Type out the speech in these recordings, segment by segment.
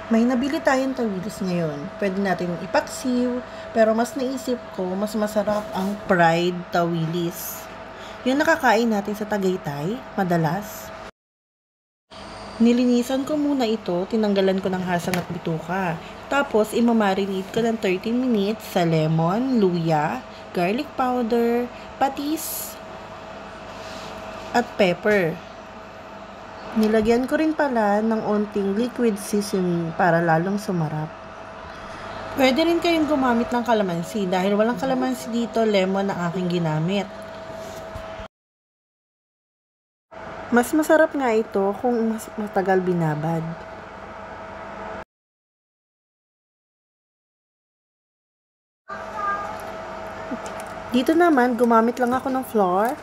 May nabili tayong tawilis ngayon. Pwede natin ipaksiw, pero mas naisip ko, mas masarap ang fried tawilis. Yung nakakain natin sa Tagaytay, madalas. Nilinisan ko muna ito, tinanggalan ko ng hasang at bituka. Tapos, imamarinate ko ng 30 minutes sa lemon, luya, garlic powder, patis, at pepper. Nilagyan ko rin pala ng onting liquid seasoning para lalong sumarap. Pwede rin kayong gumamit ng kalamansi. Dahil walang kalamansi dito, lemon ang aking ginamit. Mas masarap nga ito kung mas matagal binabad. Dito naman, gumamit lang ako ng flour,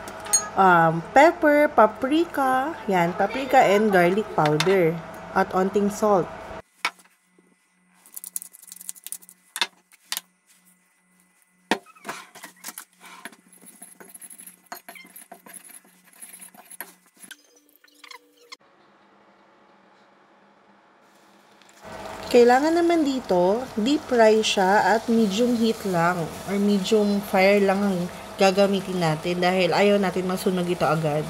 pepper, paprika, paprika and garlic powder, at onting salt. Kailangan naman dito, deep fry siya at medium heat lang or medium fire lang ang gagamitin natin dahil ayaw natin masunog ito agad.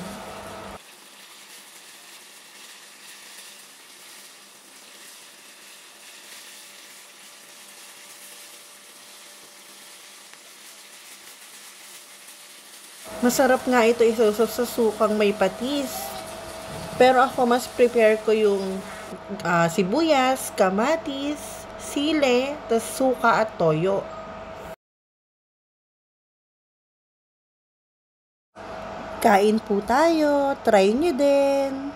Masarap nga ito isusok sa sukang may patis. Pero ako mas prepare ko yung sibuyas, kamatis, sile, tas suka at toyo. Kain po tayo, try nyo din.